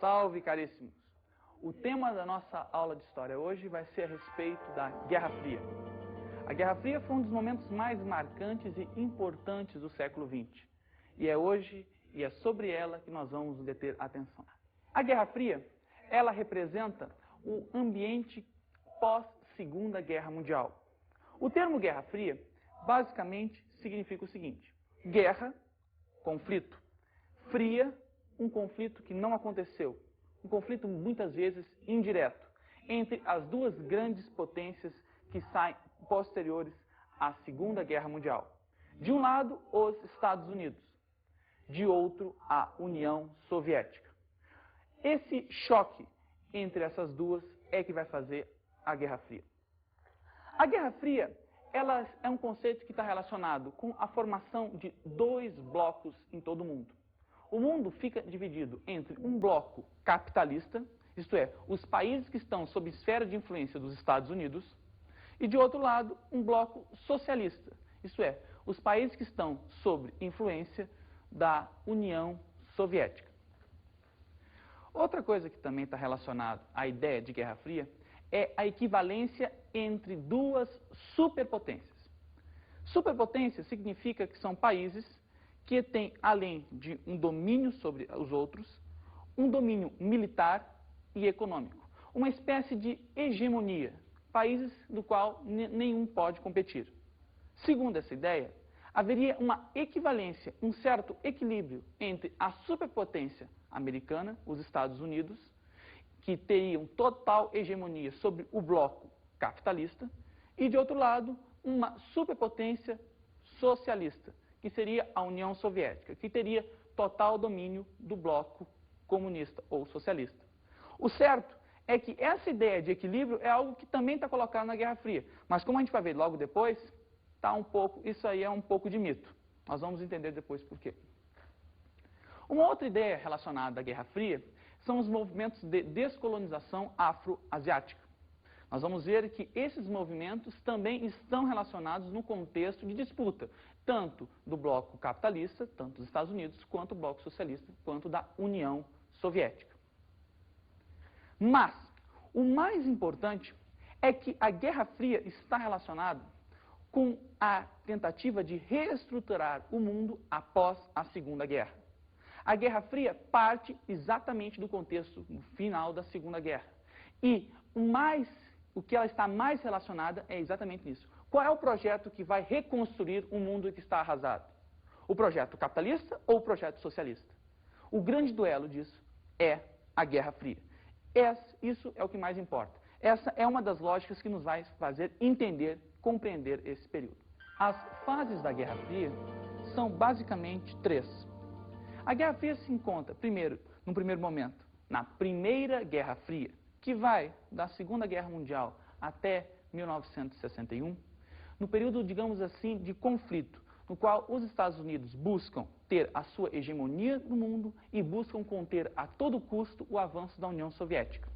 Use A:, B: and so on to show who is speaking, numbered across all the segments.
A: Salve, caríssimos! O tema da nossa aula de história hoje vai ser a respeito da Guerra Fria. A Guerra Fria foi um dos momentos mais marcantes e importantes do século XX. E é hoje e é sobre ela que nós vamos deter atenção. A Guerra Fria, ela representa o ambiente pós-Segunda Guerra Mundial. O termo Guerra Fria, basicamente, significa o seguinte: guerra, conflito; fria, um conflito que não aconteceu. Um conflito, muitas vezes, indireto, entre as duas grandes potências que saem posteriores à Segunda Guerra Mundial. De um lado, os Estados Unidos. De outro, a União Soviética. Esse choque entre essas duas é que vai fazer a Guerra Fria. A Guerra Fria, ela é um conceito que está relacionado com a formação de dois blocos em todo o mundo. O mundo fica dividido entre um bloco capitalista, isto é, os países que estão sob esfera de influência dos Estados Unidos, e de outro lado, um bloco socialista, isto é, os países que estão sob influência da União Soviética. Outra coisa que também está relacionada à ideia de Guerra Fria é a equivalência entre duas superpotências. Superpotência significa que são países que têm, além de um domínio sobre os outros, um domínio militar e econômico. Uma espécie de hegemonia, países do qual nenhum pode competir. Segundo essa ideia, haveria uma equivalência, um certo equilíbrio entre a superpotência americana, os Estados Unidos, que teriam total hegemonia sobre o bloco capitalista, e, de outro lado, uma superpotência socialista, que seria a União Soviética, que teria total domínio do bloco comunista ou socialista. O certo é que essa ideia de equilíbrio é algo que também está colocado na Guerra Fria, mas como a gente vai ver logo depois, isso aí é um pouco de mito. Nós vamos entender depois por quê. Uma outra ideia relacionada à Guerra Fria são os movimentos de descolonização afro-asiática. Nós vamos ver que esses movimentos também estão relacionados no contexto de disputa, tanto do bloco capitalista, tanto dos Estados Unidos, quanto do bloco socialista, quanto da União Soviética. Mas, o mais importante é que a Guerra Fria está relacionada com a tentativa de reestruturar o mundo após a Segunda Guerra. A Guerra Fria parte exatamente do contexto final da Segunda Guerra. E o que ela está mais relacionada é exatamente isso. Qual é o projeto que vai reconstruir o mundo que está arrasado? O projeto capitalista ou o projeto socialista? O grande duelo disso é a Guerra Fria. Isso é o que mais importa. Essa é uma das lógicas que nos vai fazer entender, compreender esse período. As fases da Guerra Fria são basicamente três. A Guerra Fria se encontra, num primeiro momento, na Primeira Guerra Fria, que vai da Segunda Guerra Mundial até 1961, no período, digamos assim, de conflito, no qual os Estados Unidos buscam ter a sua hegemonia no mundo e buscam conter a todo custo o avanço da União Soviética.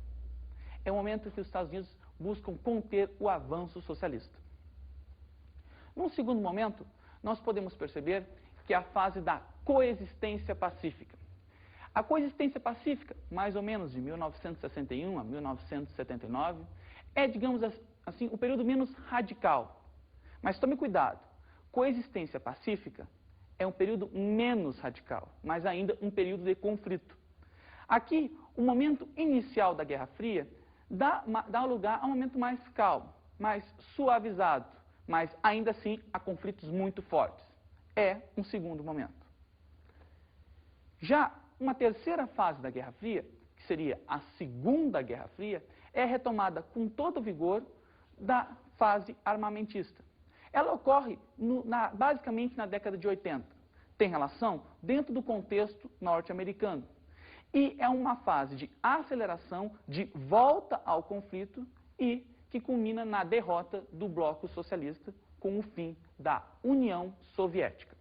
A: É o momento em que os Estados Unidos buscam conter o avanço socialista. Num segundo momento, nós podemos perceber que é a fase da coexistência pacífica. A coexistência pacífica, mais ou menos de 1961 a 1979, é, digamos assim, o período menos radical. Mas tome cuidado, coexistência pacífica é um período menos radical, mas ainda um período de conflito. Aqui, o momento inicial da Guerra Fria dá lugar a um momento mais calmo, mais suavizado, mas ainda assim a conflitos muito fortes. É um segundo momento. Já uma terceira fase da Guerra Fria, que seria a Segunda Guerra Fria, é retomada com todo o vigor da fase armamentista. Ela ocorre basicamente na década de 80. Tem relação dentro do contexto norte-americano. E é uma fase de aceleração, de volta ao conflito e que culmina na derrota do bloco socialista com o fim da União Soviética.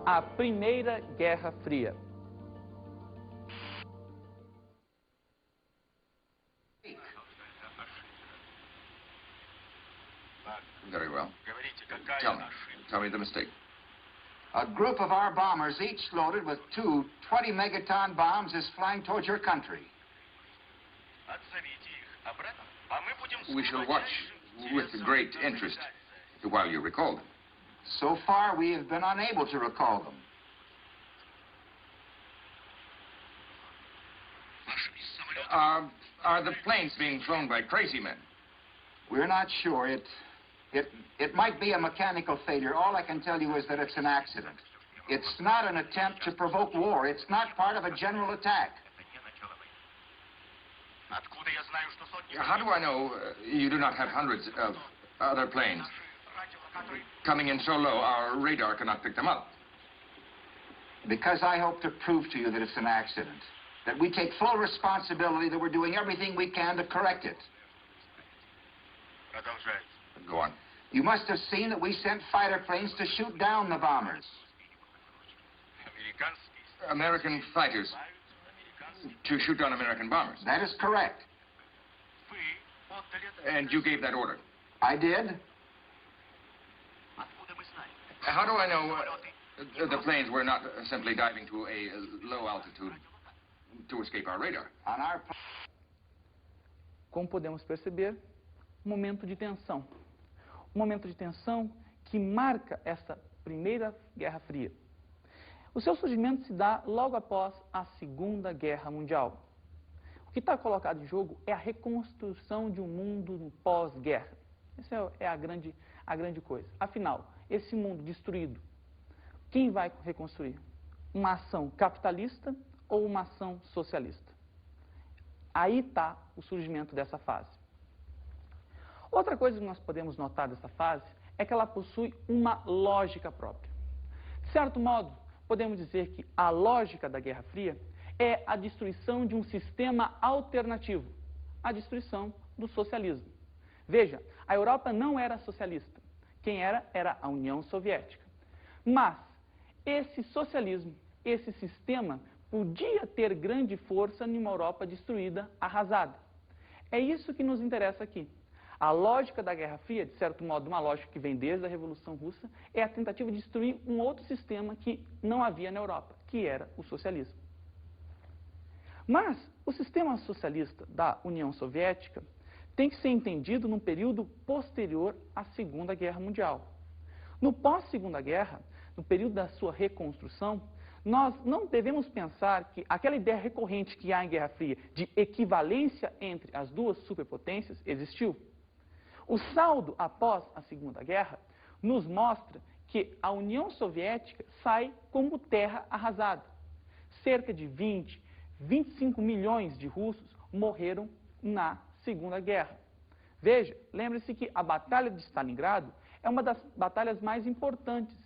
A: A Primeira Guerra Fria.
B: Very well. Tell me the mistake. A group of our bombers, each loaded with two 20-megaton bombs, is flying towards your country.
C: We shall watch with great interest while you recall them.
B: So far, we have been unable to recall them.
C: Are the planes being flown by crazy men?
B: We're not sure. It might be a mechanical failure. All I can tell you is that it's an accident. It's not an attempt to provoke war. It's not part of a general attack.
C: How do I know you do not have hundreds of other planes coming in so low our radar cannot pick them up?
B: Because I hope to prove to you that it's an accident. That we take full responsibility, that we're doing everything we can to correct it.
C: Go on.
B: You must have seen that we sent fighter planes to shoot down the bombers.
C: American fighters to shoot down American bombers?
B: That is correct.
C: And you gave that order?
B: I did.
C: How do I know the planes were not simply diving to a low altitude to escape our radar?
A: Como podemos perceber, um momento de tensão. Um momento de tensão que marca essa primeira Guerra Fria. O seu surgimento se dá logo após a Segunda Guerra Mundial. O que está colocado em jogo é a reconstrução de um mundo no pós-guerra. Essa é a grande coisa. Afinal, esse mundo destruído, quem vai reconstruir? Uma ação capitalista ou uma ação socialista? Aí está o surgimento dessa fase. Outra coisa que nós podemos notar dessa fase é que ela possui uma lógica própria. De certo modo, podemos dizer que a lógica da Guerra Fria é a destruição de um sistema alternativo, a destruição do socialismo. Veja, a Europa não era socialista. Quem era a União Soviética. Mas esse socialismo, esse sistema, podia ter grande força numa Europa destruída, arrasada. É isso que nos interessa aqui. A lógica da Guerra Fria, de certo modo, uma lógica que vem desde a Revolução Russa, é a tentativa de destruir um outro sistema que não havia na Europa, que era o socialismo. Mas o sistema socialista da União Soviética tem que ser entendido num período posterior à Segunda Guerra Mundial. No pós-Segunda Guerra, no período da sua reconstrução, nós não devemos pensar que aquela ideia recorrente que há em Guerra Fria de equivalência entre as duas superpotências existiu. O saldo após a Segunda Guerra nos mostra que a União Soviética sai como terra arrasada. Cerca de 25 milhões de russos morreram na Segunda Guerra. Veja, lembre-se que a Batalha de Stalingrado é uma das batalhas mais importantes.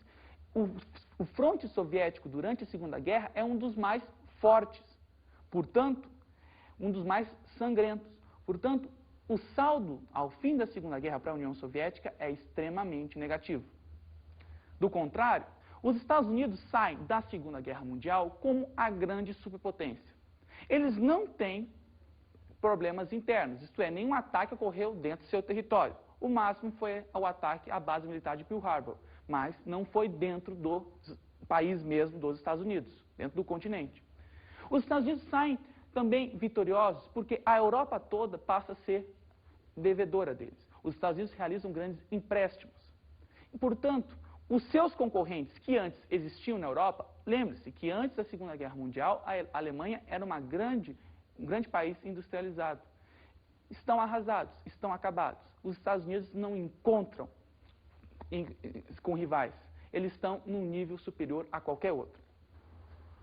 A: O fronte soviético durante a Segunda Guerra é um dos mais fortes, portanto, um dos mais sangrentos. Portanto, o saldo ao fim da Segunda Guerra para a União Soviética é extremamente negativo. Do contrário, os Estados Unidos saem da Segunda Guerra Mundial como a grande superpotência. Eles não têm problemas internos, isto é, nenhum ataque ocorreu dentro do seu território. O máximo foi o ataque à base militar de Pearl Harbor, mas não foi dentro do país mesmo dos Estados Unidos, dentro do continente. Os Estados Unidos saem também vitoriosos porque a Europa toda passa a ser devedora deles. Os Estados Unidos realizam grandes empréstimos. E, portanto, os seus concorrentes que antes existiam na Europa, lembre-se que antes da Segunda Guerra Mundial, a Alemanha era um grande país industrializado. Estão arrasados, estão acabados. Os Estados Unidos não encontram com rivais. Eles estão num nível superior a qualquer outro.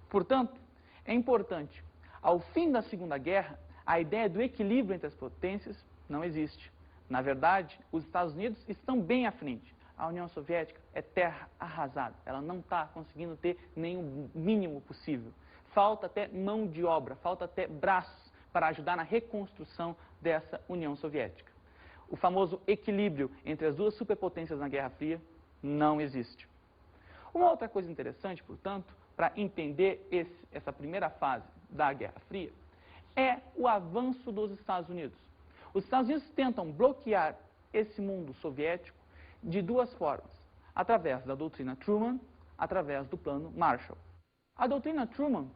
A: Portanto, é importante, ao fim da Segunda Guerra, a ideia do equilíbrio entre as potências não existe. Na verdade, os Estados Unidos estão bem à frente. A União Soviética é terra arrasada. Ela não está conseguindo ter nenhum mínimo possível. Falta até mão de obra, falta até braços para ajudar na reconstrução dessa União Soviética. O famoso equilíbrio entre as duas superpotências na Guerra Fria não existe. Uma outra coisa interessante, portanto, para entender essa primeira fase da Guerra Fria, é o avanço dos Estados Unidos. Os Estados Unidos tentam bloquear esse mundo soviético de duas formas, através da doutrina Truman, através do Plano Marshall. A doutrina Truman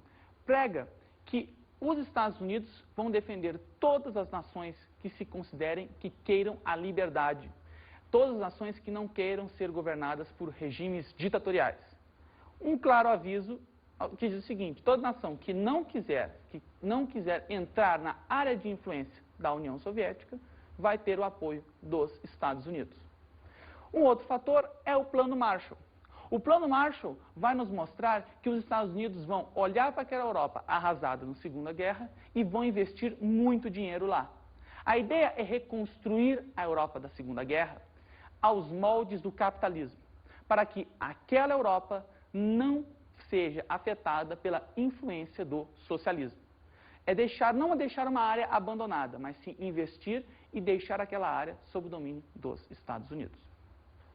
A: prega que os Estados Unidos vão defender todas as nações que se considerem que queiram a liberdade, todas as nações que não queiram ser governadas por regimes ditatoriais. Um claro aviso que diz o seguinte: toda nação que não quiser entrar na área de influência da União Soviética vai ter o apoio dos Estados Unidos. Um outro fator é o Plano Marshall. O Plano Marshall vai nos mostrar que os Estados Unidos vão olhar para aquela Europa arrasada na Segunda Guerra e vão investir muito dinheiro lá. A ideia é reconstruir a Europa da Segunda Guerra aos moldes do capitalismo, para que aquela Europa não seja afetada pela influência do socialismo. Não deixar uma área abandonada, mas sim investir e deixar aquela área sob o domínio dos Estados Unidos.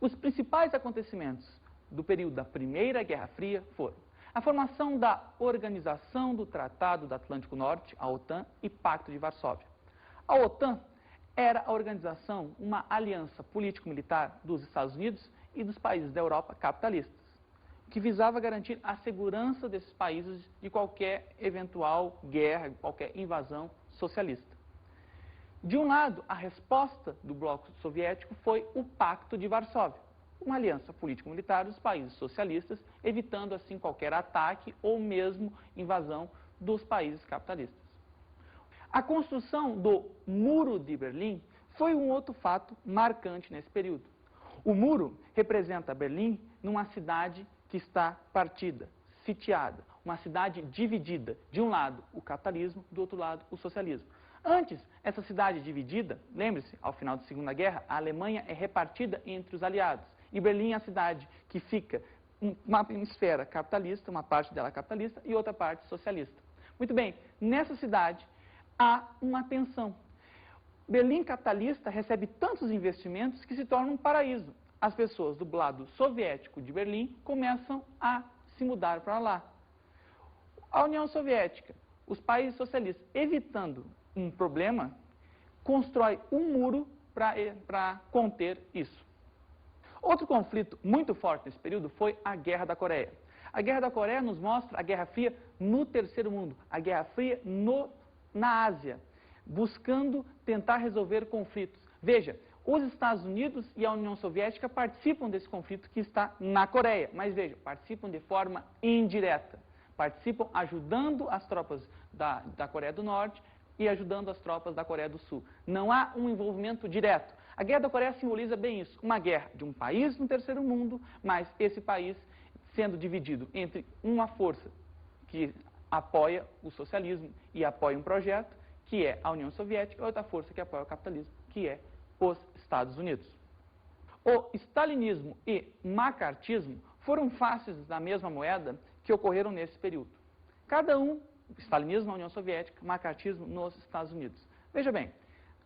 A: Os principais acontecimentos do período da Primeira Guerra Fria foram a formação da Organização do Tratado do Atlântico Norte, a OTAN, e Pacto de Varsóvia. A OTAN era a organização, uma aliança político-militar dos Estados Unidos e dos países da Europa capitalistas, que visava garantir a segurança desses países de qualquer eventual guerra, qualquer invasão socialista. De um lado, a resposta do bloco soviético foi o Pacto de Varsóvia, uma aliança político-militar dos países socialistas, evitando assim qualquer ataque ou mesmo invasão dos países capitalistas. A construção do Muro de Berlim foi um outro fato marcante nesse período. O muro representa Berlim numa cidade que está partida, sitiada, uma cidade dividida. De um lado, o capitalismo, do outro lado, o socialismo. Antes, essa cidade dividida, lembre-se, ao final da Segunda Guerra, a Alemanha é repartida entre os aliados. E Berlim é a cidade que fica uma esfera capitalista, uma parte dela capitalista e outra parte socialista. Muito bem, nessa cidade há uma tensão. Berlim capitalista recebe tantos investimentos que se torna um paraíso. As pessoas do lado soviético de Berlim começam a se mudar para lá. A União Soviética, os países socialistas, evitando um problema, constrói um muro para conter isso. Outro conflito muito forte nesse período foi a Guerra da Coreia. A Guerra da Coreia nos mostra a Guerra Fria no Terceiro Mundo, a Guerra Fria na Ásia, buscando tentar resolver conflitos. Veja, os Estados Unidos e a União Soviética participam desse conflito que está na Coreia, mas veja, participam de forma indireta. Participam ajudando as tropas da Coreia do Norte e ajudando as tropas da Coreia do Sul. Não há um envolvimento direto. A Guerra da Coreia simboliza bem isso, uma guerra de um país no Terceiro Mundo, mas esse país sendo dividido entre uma força que apoia o socialismo e apoia um projeto, que é a União Soviética, e outra força que apoia o capitalismo, que é os Estados Unidos. O stalinismo e macartismo foram faces da mesma moeda que ocorreram nesse período. Cada um, stalinismo na União Soviética, macartismo nos Estados Unidos. Veja bem,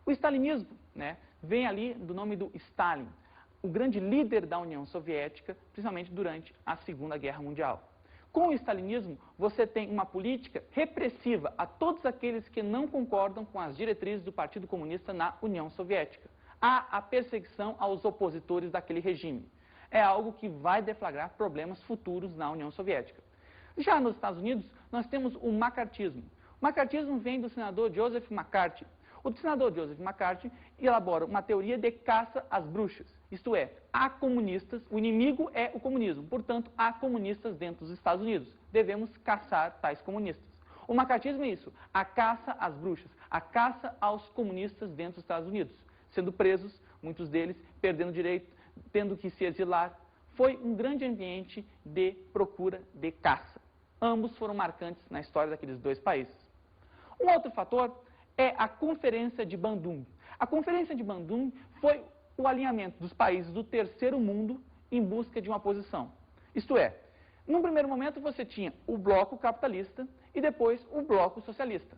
A: o stalinismo, vem ali do nome do Stalin, o grande líder da União Soviética, principalmente durante a Segunda Guerra Mundial. Com o stalinismo, você tem uma política repressiva a todos aqueles que não concordam com as diretrizes do Partido Comunista na União Soviética. Há a perseguição aos opositores daquele regime. É algo que vai deflagrar problemas futuros na União Soviética. Já nos Estados Unidos, nós temos o macartismo. O macartismo vem do senador Joseph McCarthy. O senador Joseph McCarthy elabora uma teoria de caça às bruxas. Isto é, há comunistas, o inimigo é o comunismo, portanto, há comunistas dentro dos Estados Unidos. Devemos caçar tais comunistas. O macartismo é isso, a caça às bruxas, a caça aos comunistas dentro dos Estados Unidos, sendo presos, muitos deles perdendo direito, tendo que se exilar. Foi um grande ambiente de procura de caça. Ambos foram marcantes na história daqueles dois países. Um outro fator é a Conferência de Bandung. A Conferência de Bandung foi o alinhamento dos países do Terceiro Mundo em busca de uma posição. Isto é, num primeiro momento você tinha o bloco capitalista e depois o bloco socialista.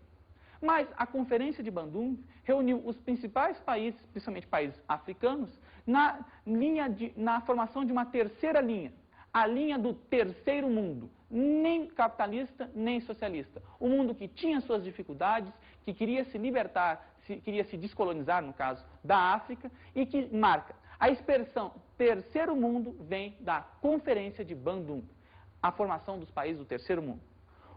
A: Mas a Conferência de Bandung reuniu os principais países, principalmente países africanos, na formação de uma terceira linha, a linha do Terceiro Mundo, nem capitalista, nem socialista. O mundo que tinha suas dificuldades, que queria se libertar, queria se descolonizar, no caso, da África, e que marca. A expressão Terceiro Mundo vem da Conferência de Bandung. a formação dos países do terceiro mundo.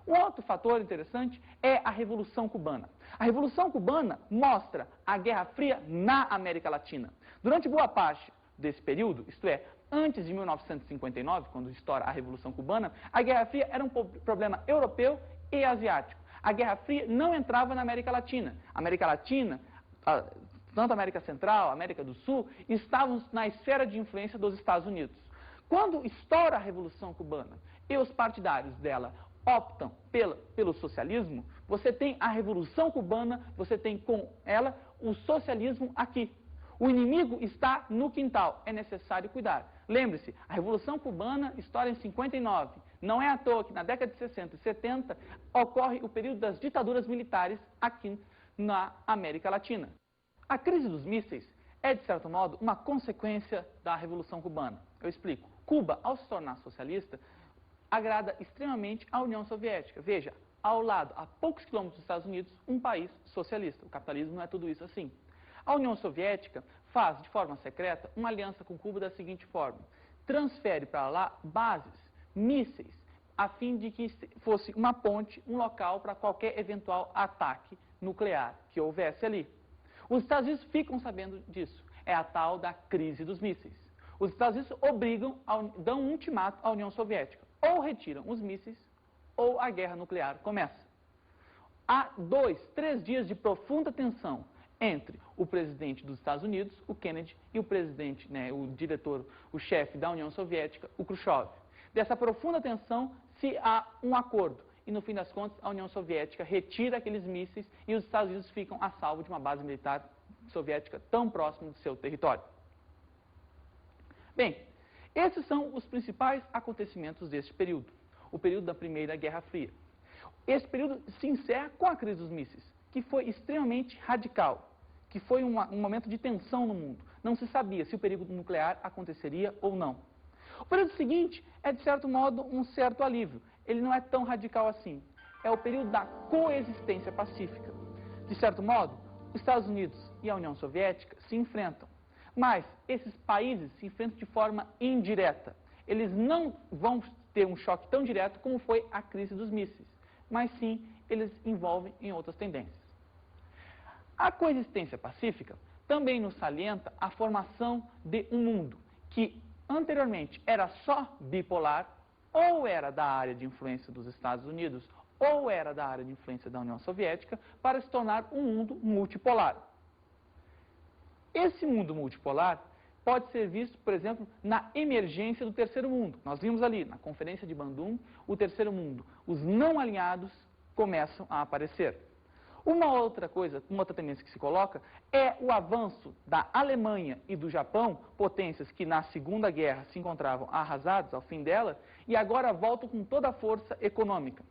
A: Um outro fator interessante é a Revolução Cubana. A Revolução Cubana mostra a Guerra Fria na América Latina. Durante boa parte desse período, isto é, antes de 1959, quando estoura a Revolução Cubana, a Guerra Fria era um problema europeu e asiático. A Guerra Fria não entrava na América Latina. A América Latina, tanto a América Central, a América do Sul, estavam na esfera de influência dos Estados Unidos. Quando estoura a Revolução Cubana e os partidários dela optam pelo socialismo, você tem a Revolução Cubana, você tem com ela o socialismo aqui. O inimigo está no quintal, é necessário cuidar. Lembre-se, a Revolução Cubana estoura em 59. Não é à toa que na década de 60 e 70 ocorre o período das ditaduras militares aqui na América Latina. A crise dos mísseis é, de certo modo, uma consequência da Revolução Cubana. Eu explico. Cuba, ao se tornar socialista, agrada extremamente a União Soviética. Veja, ao lado, a poucos quilômetros dos Estados Unidos, um país socialista. O capitalismo não é tudo isso assim. A União Soviética faz, de forma secreta, uma aliança com Cuba da seguinte forma. Transfere para lá bases, mísseis, a fim de que fosse uma ponte, um local para qualquer eventual ataque nuclear que houvesse ali. Os Estados Unidos ficam sabendo disso. É a tal da crise dos mísseis. Os Estados Unidos dão um ultimato à União Soviética. Ou retiram os mísseis, ou a guerra nuclear começa. Há 2, 3 dias de profunda tensão entre o presidente dos Estados Unidos, o Kennedy, e o presidente, o chefe da União Soviética, o Khrushchev. Dessa profunda tensão se há um acordo. E, no fim das contas, a União Soviética retira aqueles mísseis e os Estados Unidos ficam a salvo de uma base militar soviética tão próxima do seu território. Bem, esses são os principais acontecimentos deste período, o período da Primeira Guerra Fria. Esse período se encerra com a crise dos mísseis, que foi extremamente radical, que foi um momento de tensão no mundo. Não se sabia se o perigo nuclear aconteceria ou não. O período seguinte é, de certo modo, um certo alívio. Ele não é tão radical assim. É o período da coexistência pacífica. De certo modo, os Estados Unidos e a União Soviética se enfrentam. Mas esses países se enfrentam de forma indireta. Eles não vão ter um choque tão direto como foi a crise dos mísseis. Mas sim, eles envolvem em outras tendências. A coexistência pacífica também nos salienta a formação de um mundo que anteriormente era só bipolar, ou era da área de influência dos Estados Unidos, ou era da área de influência da União Soviética, para se tornar um mundo multipolar. Esse mundo multipolar pode ser visto, por exemplo, na emergência do terceiro mundo. Nós vimos ali, na Conferência de Bandung, o terceiro mundo. Os não alinhados começam a aparecer. Uma outra tendência que se coloca é o avanço da Alemanha e do Japão, potências que na Segunda Guerra se encontravam arrasadas ao fim dela, e agora voltam com toda a força econômica.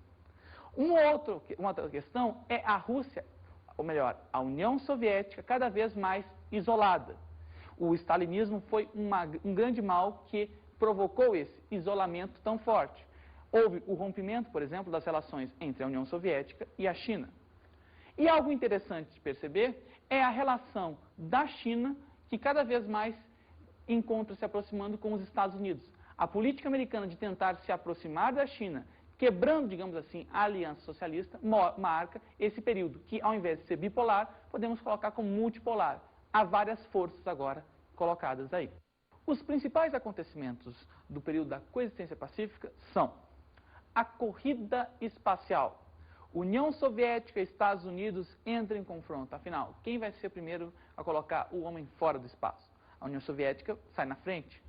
A: Uma outra questão é a Rússia, ou melhor, a União Soviética, cada vez mais isolada. O stalinismo foi um grande mal que provocou esse isolamento tão forte. Houve o rompimento, por exemplo, das relações entre a União Soviética e a China. E algo interessante de perceber é a relação da China, que cada vez mais encontra se aproximando com os Estados Unidos. A política americana de tentar se aproximar da China, quebrando, digamos assim, a aliança socialista, marca esse período, que ao invés de ser bipolar, podemos colocar como multipolar. Há várias forças agora colocadas aí. Os principais acontecimentos do período da coexistência pacífica são a corrida espacial. União Soviética e Estados Unidos entram em confronto. Afinal, quem vai ser o primeiro a colocar o homem fora do espaço? A União Soviética sai na frente.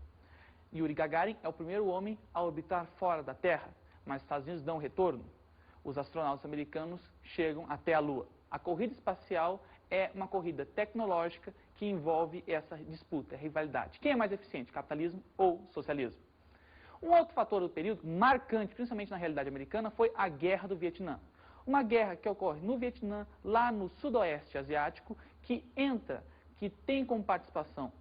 A: Yuri Gagarin é o primeiro homem a orbitar fora da Terra, mas os Estados Unidos dão retorno. Os astronautas americanos chegam até a Lua. A corrida espacial é uma corrida tecnológica que envolve essa disputa, a rivalidade. Quem é mais eficiente, capitalismo ou socialismo? Um outro fator do período, marcante, principalmente na realidade americana, foi a Guerra do Vietnã. Uma guerra que ocorre no Vietnã, lá no sudoeste asiático, que tem como participação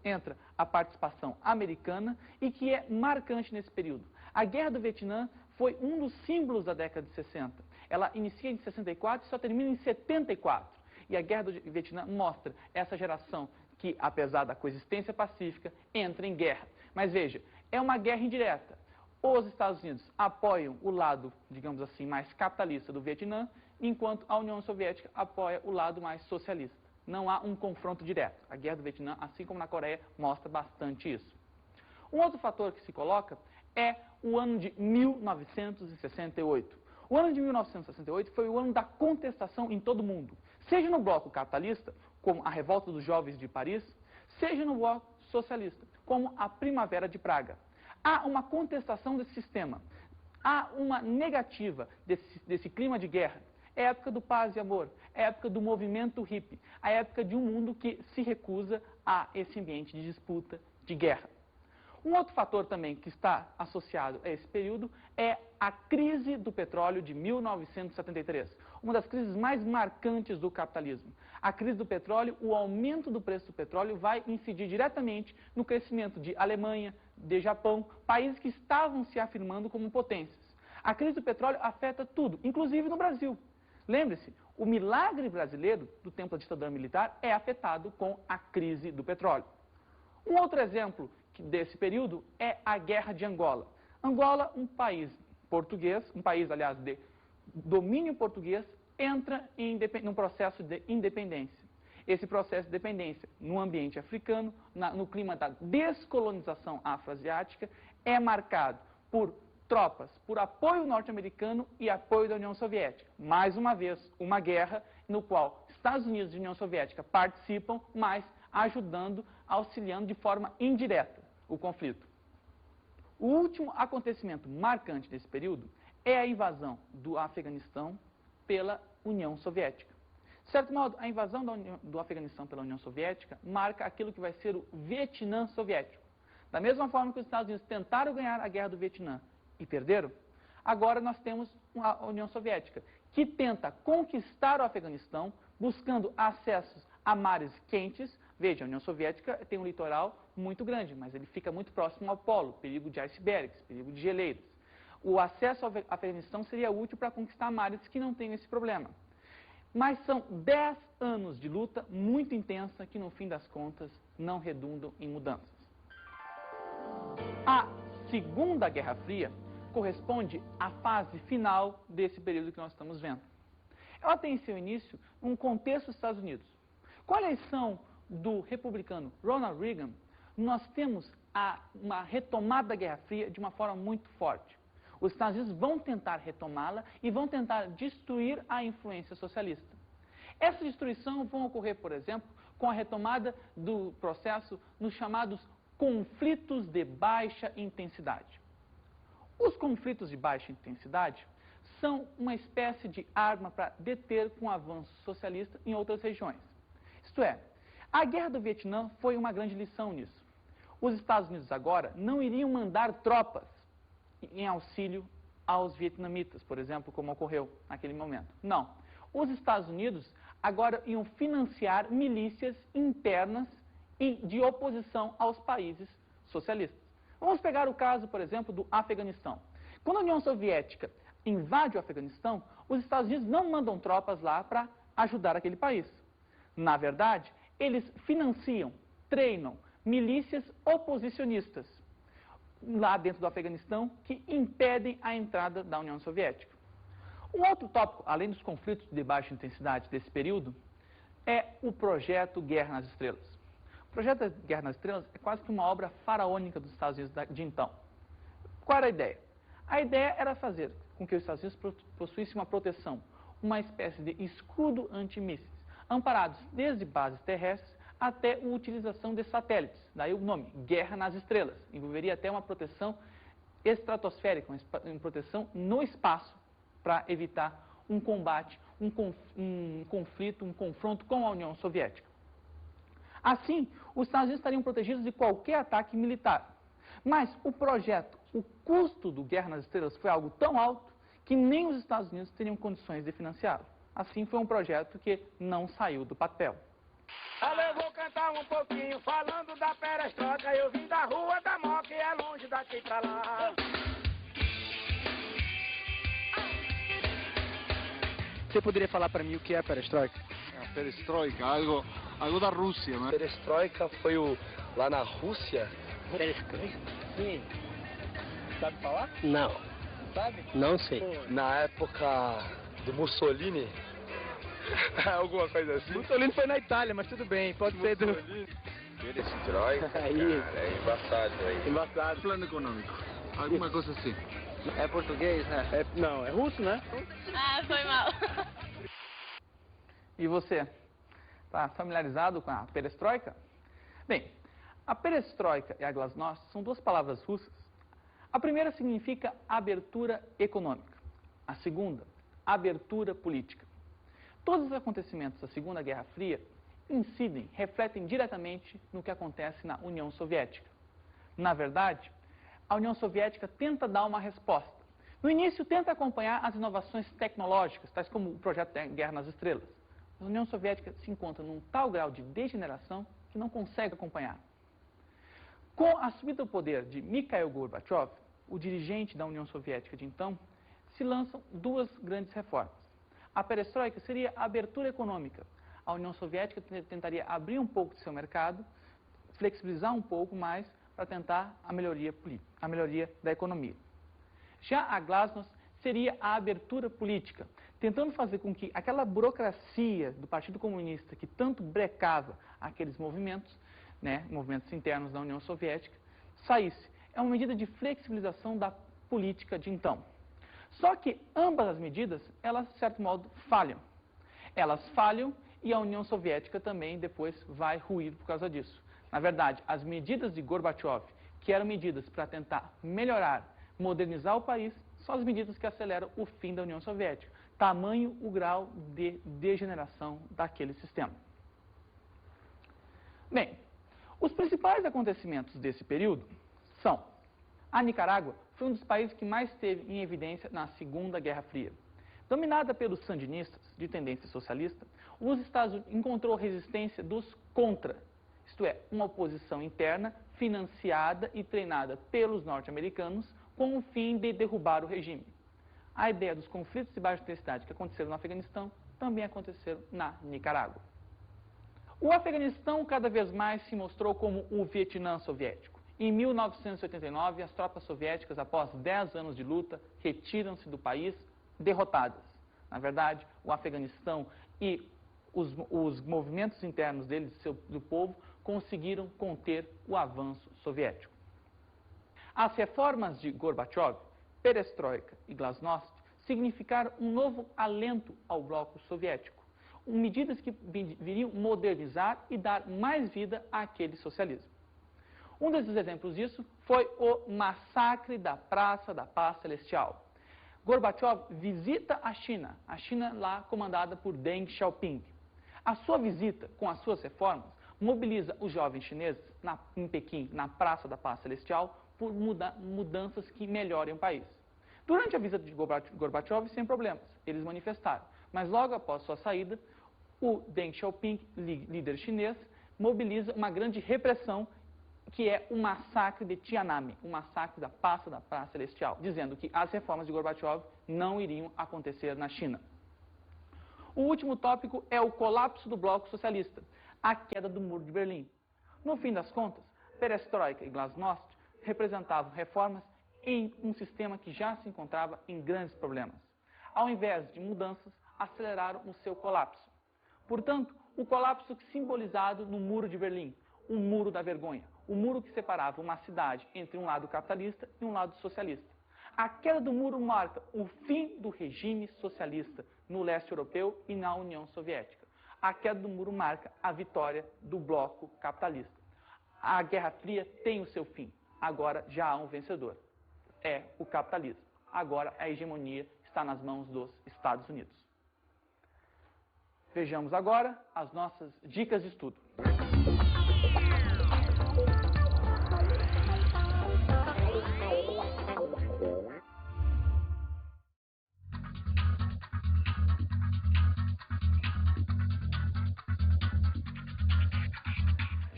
A: entra a participação americana e que é marcante nesse período. A Guerra do Vietnã foi um dos símbolos da década de 60. Ela inicia em 64 e só termina em 74. E a Guerra do Vietnã mostra essa geração que, apesar da coexistência pacífica, entra em guerra. Mas veja, é uma guerra indireta. Os Estados Unidos apoiam o lado, digamos assim, mais capitalista do Vietnã, enquanto a União Soviética apoia o lado mais socialista. Não há um confronto direto. A Guerra do Vietnã, assim como na Coreia, mostra bastante isso. Um outro fator que se coloca é o ano de 1968. O ano de 1968 foi o ano da contestação em todo o mundo, seja no bloco capitalista, como a Revolta dos Jovens de Paris, seja no bloco socialista, como a Primavera de Praga. Há uma contestação desse sistema, há uma negativa desse clima de guerra. É a época do paz e amor, é a época do movimento hippie, a época de um mundo que se recusa a esse ambiente de disputa, de guerra. Um outro fator também que está associado a esse período é a crise do petróleo de 1973, uma das crises mais marcantes do capitalismo. A crise do petróleo, o aumento do preço do petróleo vai incidir diretamente no crescimento de Alemanha, de Japão, países que estavam se afirmando como potências. A crise do petróleo afeta tudo, inclusive no Brasil. Lembre-se, o milagre brasileiro do tempo da ditadura militar é afetado com a crise do petróleo. Um outro exemplo desse período é a Guerra de Angola. Angola, um país português, um país, aliás, de domínio português, entra num processo de independência. Esse processo de independência, no ambiente africano, no clima da descolonização afroasiática, é marcado por tropas, por apoio norte-americano e apoio da União Soviética. Mais uma vez, uma guerra no qual Estados Unidos e União Soviética participam, mas ajudando, auxiliando de forma indireta o conflito. O último acontecimento marcante desse período é a invasão do Afeganistão pela União Soviética. De certo modo, a invasão do Afeganistão pela União Soviética marca aquilo que vai ser o Vietnã soviético. Da mesma forma que os Estados Unidos tentaram ganhar a Guerra do Vietnã e perderam, agora nós temos a União Soviética, que tenta conquistar o Afeganistão, buscando acessos a mares quentes. Veja, a União Soviética tem um litoral muito grande, mas ele fica muito próximo ao polo, perigo de icebergs, perigo de geleiras. O acesso ao Afeganistão seria útil para conquistar mares que não têm esse problema. Mas são 10 anos de luta muito intensa que, no fim das contas, não redundam em mudanças. A Segunda Guerra Fria corresponde à fase final desse período que nós estamos vendo. Ela tem seu início num contexto dos Estados Unidos. Com a eleição do republicano Ronald Reagan, nós temos uma retomada da Guerra Fria de uma forma muito forte. Os Estados Unidos vão tentar retomá-la e vão tentar destruir a influência socialista. Essa destruição vai ocorrer, por exemplo, com a retomada do processo nos chamados conflitos de baixa intensidade. Os conflitos de baixa intensidade são uma espécie de arma para deter com o avanço socialista em outras regiões. Isto é, a Guerra do Vietnã foi uma grande lição nisso. Os Estados Unidos agora não iriam mandar tropas em auxílio aos vietnamitas, por exemplo, como ocorreu naquele momento. Não. Os Estados Unidos agora iam financiar milícias internas e de oposição aos países socialistas. Vamos pegar o caso, por exemplo, do Afeganistão. Quando a União Soviética invade o Afeganistão, os Estados Unidos não mandam tropas lá para ajudar aquele país. Na verdade, eles financiam, treinam milícias oposicionistas lá dentro do Afeganistão que impedem a entrada da União Soviética. Um outro tópico, além dos conflitos de baixa intensidade desse período, é o projeto Guerra nas Estrelas. O projeto Guerra nas Estrelas é quase que uma obra faraônica dos Estados Unidos de então. Qual era a ideia? A ideia era fazer com que os Estados Unidos possuíssem uma proteção, uma espécie de escudo antimísseis, amparados desde bases terrestres até a utilização de satélites. Daí o nome, Guerra nas Estrelas. Envolveria até uma proteção estratosférica, uma proteção no espaço para evitar um combate, um conflito, um confronto com a União Soviética. Assim, os Estados Unidos estariam protegidos de qualquer ataque militar. Mas o projeto, o custo do Guerra nas Estrelas foi algo tão alto que nem os Estados Unidos teriam condições de financiá-lo. Assim, foi um projeto que não saiu do papel.
D: Eu vou cantar um pouquinho falando da perestroika. Eu vim da Rua da Moca e é longe daqui pra lá.
E: Você poderia falar para mim o que é a perestroika?
F: A perestroika, algo da Rússia, né?
E: Perestroika foi lá na Rússia?
G: Perestroika? Sim.
E: Sabe falar?
G: Não,
E: Sabe?
G: não sei.
F: Na época do Mussolini, alguma coisa assim.
E: Mussolini foi na Itália, mas tudo bem, pode ser do...
C: Perestroika, cara, é embaçado aí.
E: Embaçado.
F: Plano econômico, alguma coisa assim.
G: É português, né?
E: Não, é russo, né?
H: Ah, foi mal.
A: E você? Está familiarizado com a perestroika? Bem, a perestroika e a glasnost são duas palavras russas. A primeira significa abertura econômica. A segunda, abertura política. Todos os acontecimentos da Segunda Guerra Fria incidem, refletem diretamente no que acontece na União Soviética. Na verdade, a União Soviética tenta dar uma resposta. No início, tenta acompanhar as inovações tecnológicas, tais como o projeto Guerra nas Estrelas. A União Soviética se encontra num tal grau de degeneração que não consegue acompanhar. Com a subida ao poder de Mikhail Gorbachev, o dirigente da União Soviética de então, se lançam duas grandes reformas. A perestroika seria a abertura econômica. A União Soviética tentaria abrir um pouco de seu mercado, flexibilizar um pouco mais para tentar a melhoria da economia. Já a glasnost seria a abertura política, tentando fazer com que aquela burocracia do Partido Comunista que tanto brecava aqueles movimentos, movimentos internos da União Soviética, saísse. É uma medida de flexibilização da política de então. Só que ambas as medidas, elas, de certo modo, falham. Elas falham e a União Soviética também depois vai ruir por causa disso. Na verdade, as medidas de Gorbachev, que eram medidas para tentar melhorar, modernizar o país, são as medidas que aceleram o fim da União Soviética. Tamanho o grau de degeneração daquele sistema. Bem, os principais acontecimentos desse período são: a Nicarágua foi um dos países que mais esteve em evidência na Segunda Guerra Fria. Dominada pelos sandinistas, de tendência socialista, os Estados Unidos encontrou resistência dos contra, isto é, uma oposição interna financiada e treinada pelos norte-americanos com o fim de derrubar o regime. A ideia dos conflitos de baixa intensidade que aconteceram no Afeganistão também aconteceram na Nicarágua. O Afeganistão cada vez mais se mostrou como o Vietnã soviético. Em 1989, as tropas soviéticas, após 10 anos de luta, retiram-se do país derrotadas. Na verdade, o Afeganistão e os movimentos internos deles, do povo, conseguiram conter o avanço soviético. As reformas de Gorbachev, perestroika e glasnost significaram um novo alento ao bloco soviético, medidas que viriam modernizar e dar mais vida àquele socialismo. Um desses exemplos disso foi o massacre da Praça da Paz Celestial. Gorbachev visita a China lá comandada por Deng Xiaoping. A sua visita, com as suas reformas, mobiliza os jovens chineses em Pequim, na Praça da Paz Celestial, por mudanças que melhorem o país. Durante a visita de Gorbachev, sem problemas, eles manifestaram. Mas logo após sua saída, o Deng Xiaoping, líder chinês, mobiliza uma grande repressão, que é o massacre de Tiananmen, o massacre da Praça Celestial, dizendo que as reformas de Gorbachev não iriam acontecer na China. O último tópico é o colapso do bloco socialista, a queda do Muro de Berlim. No fim das contas, perestroika e glasnost representavam reformas em um sistema que já se encontrava em grandes problemas. Ao invés de mudanças, aceleraram o seu colapso. Portanto, o colapso simbolizado no Muro de Berlim, o Muro da Vergonha, o muro que separava uma cidade entre um lado capitalista e um lado socialista. A queda do muro marca o fim do regime socialista no leste europeu e na União Soviética. A queda do muro marca a vitória do bloco capitalista. A Guerra Fria tem o seu fim. Agora já há um vencedor. É o capitalismo. Agora a hegemonia está nas mãos dos Estados Unidos. Vejamos agora as nossas dicas de estudo.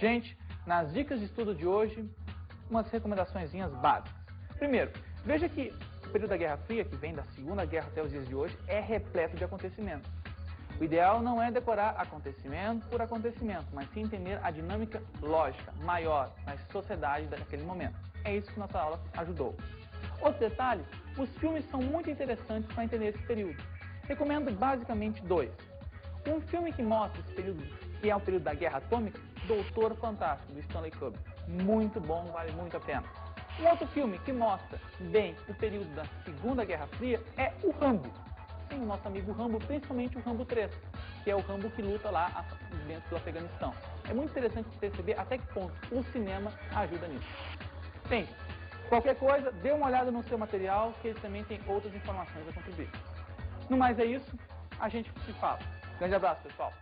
A: Gente, nas dicas de estudo de hoje, umas recomendaçõezinhas básicas. Primeiro, veja que o período da Guerra Fria, que vem da Segunda Guerra até os dias de hoje, é repleto de acontecimentos. O ideal não é decorar acontecimento por acontecimento, mas sim entender a dinâmica lógica maior na sociedade daquele momento. É isso que nossa aula ajudou. Outro detalhe, os filmes são muito interessantes para entender esse período. Recomendo basicamente 2. Um filme que mostra esse período, que é o período da Guerra Atômica, Doutor Fantástico, do Stanley Kubrick. Muito bom, vale muito a pena. Um outro filme que mostra bem o período da Segunda Guerra Fria é o Rambo. Sim, o nosso amigo Rambo, principalmente o Rambo 3, que é o Rambo que luta lá dentro do Afeganistão. É muito interessante perceber até que ponto o cinema ajuda nisso. Bem, qualquer coisa, dê uma olhada no seu material, que ele também tem outras informações a contribuir. No mais é isso, a gente se fala. Grande abraço, pessoal.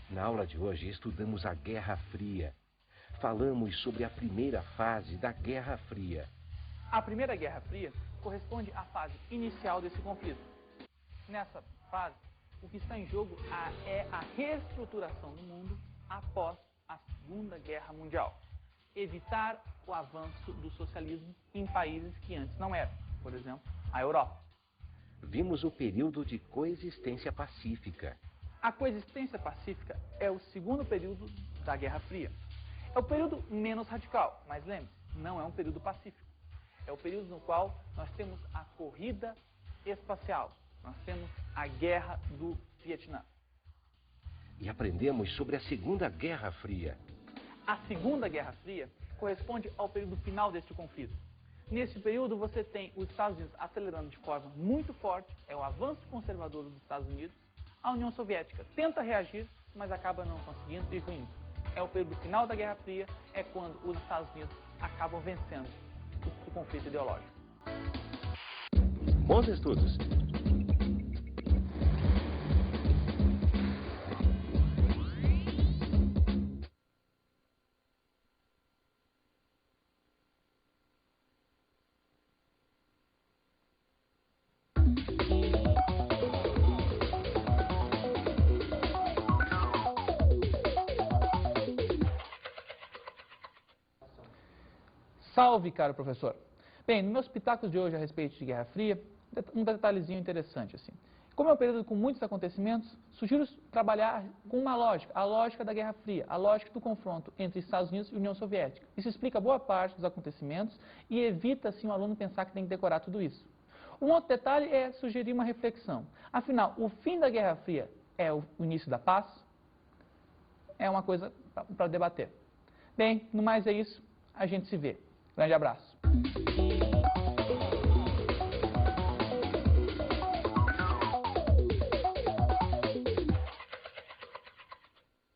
H: Na aula de hoje estudamos a Guerra Fria. Falamos sobre a primeira fase da Guerra Fria.
A: A Primeira Guerra Fria corresponde à fase inicial desse conflito. Nessa fase, o que está em jogo é a reestruturação do mundo após a Segunda Guerra Mundial. Evitar o avanço do socialismo em países que antes não eram, por exemplo, a Europa.
H: Vimos o período de coexistência pacífica.
A: A coexistência pacífica é o segundo período da Guerra Fria. É o período menos radical, mas lembre-se, não é um período pacífico. É o período no qual nós temos a corrida espacial, nós temos a Guerra do Vietnã.
H: E aprendemos sobre a Segunda Guerra Fria.
A: A Segunda Guerra Fria corresponde ao período final deste conflito. Nesse período você tem os Estados Unidos acelerando de forma muito forte, é o avanço conservador dos Estados Unidos. A União Soviética tenta reagir, mas acaba não conseguindo e ruindo. É o período final da Guerra Fria, é quando os Estados Unidos acabam vencendo o conflito ideológico.
H: Bons estudos!
A: Salve, caro professor! Bem, nos meus pitacos de hoje a respeito de Guerra Fria, um detalhezinho interessante assim. Como é um período com muitos acontecimentos, sugiro trabalhar com uma lógica, a lógica da Guerra Fria, a lógica do confronto entre Estados Unidos e União Soviética. Isso explica boa parte dos acontecimentos e evita, assim, o aluno pensar que tem que decorar tudo isso. Um outro detalhe é sugerir uma reflexão. Afinal, o fim da Guerra Fria é o início da paz? É uma coisa para debater. Bem, no mais é isso, a gente se vê. Grande abraço.